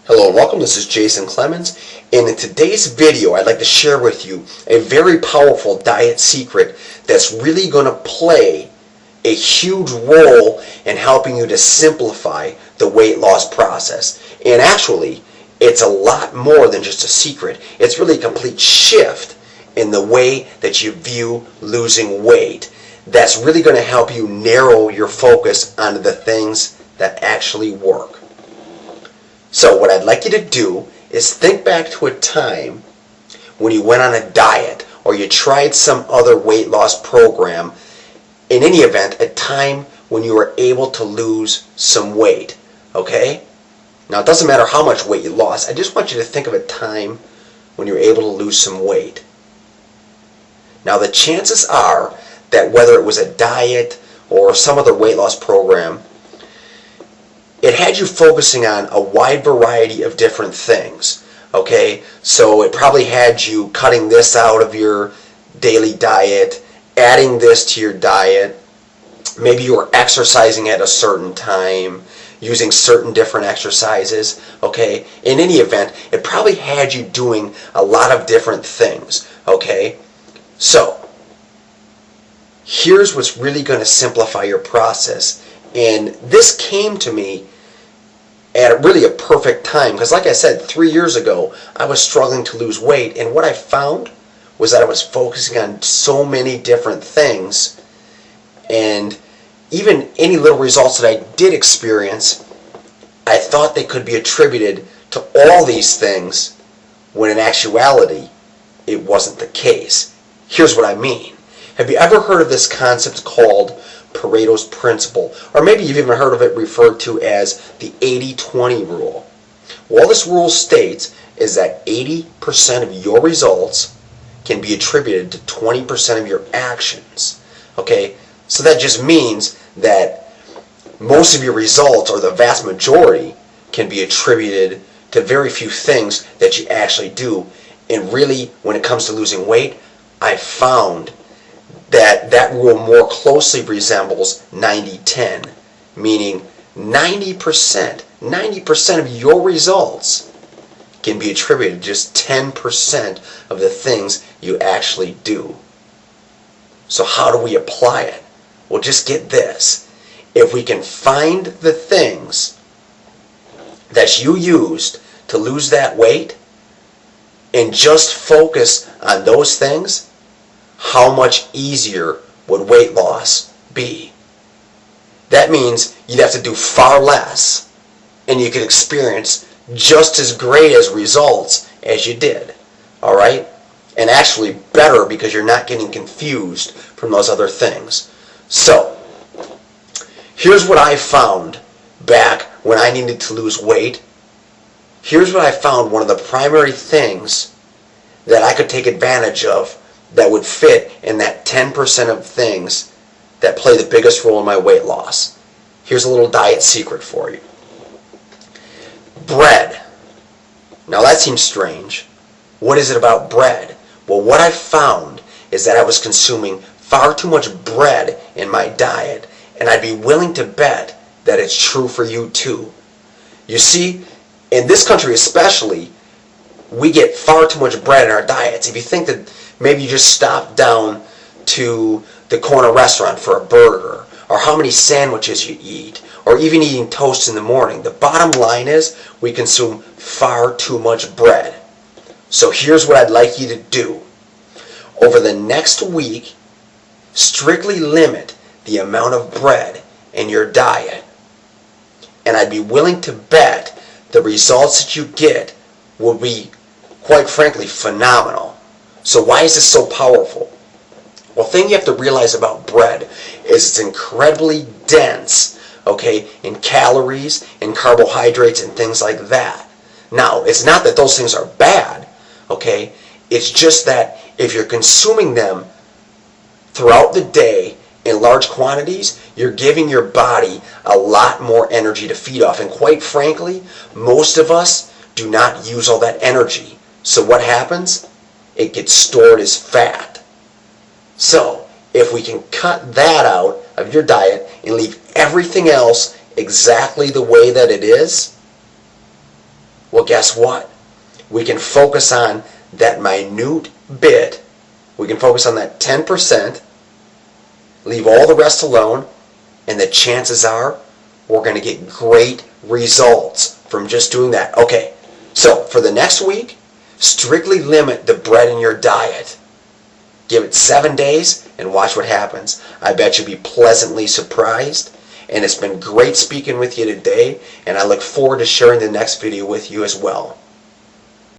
Hello and welcome, this is Jason Clemens, and in today's video I'd like to share with you a very powerful diet secret that's really going to play a huge role in helping you to simplify the weight loss process. And actually, it's a lot more than just a secret. It's really a complete shift in the way that you view losing weight that's really going to help you narrow your focus onto the things that actually work. So what I'd like you to do is think back to a time when you went on a diet or you tried some other weight loss program. In any event, a time when you were able to lose some weight, okay? Now it doesn't matter how much weight you lost. I just want you to think of a time when you were able to lose some weight. Now the chances are that whether it was a diet or some other weight loss program, it had you focusing on a wide variety of different things, okay? So it probably had you cutting this out of your daily diet, adding this to your diet. Maybe you were exercising at a certain time, using certain different exercises, okay? In any event, it probably had you doing a lot of different things, okay? So here's what's really going to simplify your process. And this came to me at really a perfect time, because like I said, 3 years ago I was struggling to lose weight, and what I found was that I was focusing on so many different things, and even any little results that I did experience, I thought they could be attributed to all these things, when in actuality it wasn't the case. Here's what I mean. Have you ever heard of this concept called Pareto's Principle? Or maybe you've even heard of it referred to as the 80-20 rule. Well, all this rule states is that 80% of your results can be attributed to 20% of your actions. Okay? So that just means that most of your results, or the vast majority, can be attributed to very few things that you actually do. And really, when it comes to losing weight, I found that rule more closely resembles 90-10, meaning 90% of your results can be attributed to just 10% of the things you actually do. So how do we apply it? Well, just get this. If we can find the things that you used to lose that weight and just focus on those things, how much easier would weight loss be? That means you'd have to do far less, and you could experience just as great as results as you did. Alright? And actually better, because you're not getting confused from those other things. So, here's what I found back when I needed to lose weight. Here's what I found one of the primary things that I could take advantage of that would fit in that 10% of things that play the biggest role in my weight loss. Here's a little diet secret for you. Bread. Now that seems strange. What is it about bread? Well, what I found is that I was consuming far too much bread in my diet, and I'd be willing to bet that it's true for you too. You see, in this country especially, we get far too much bread in our diets. If you think that maybe you just stop down to the corner restaurant for a burger, or how many sandwiches you eat, or even eating toast in the morning, the bottom line is we consume far too much bread. So here's what I'd like you to do. Over the next week, strictly limit the amount of bread in your diet. And I'd be willing to bet the results that you get will be, quite frankly, phenomenal. So why is this so powerful? Well, the thing you have to realize about bread is it's incredibly dense, okay, in calories, in carbohydrates, and things like that. Now, it's not that those things are bad, okay? It's just that if you're consuming them throughout the day in large quantities, you're giving your body a lot more energy to feed off. And quite frankly, most of us do not use all that energy. So what happens? It gets stored as fat. So, if we can cut that out of your diet and leave everything else exactly the way that it is, Well, guess what? We can focus on that minute bit. We can focus on that 10%, leave all the rest alone, and the chances are we're going to get great results from just doing that. Okay, so for the next week, strictly limit the bread in your diet. Give it 7 days and watch what happens. I bet you'll be pleasantly surprised. And it's been great speaking with you today, and I look forward to sharing the next video with you as well.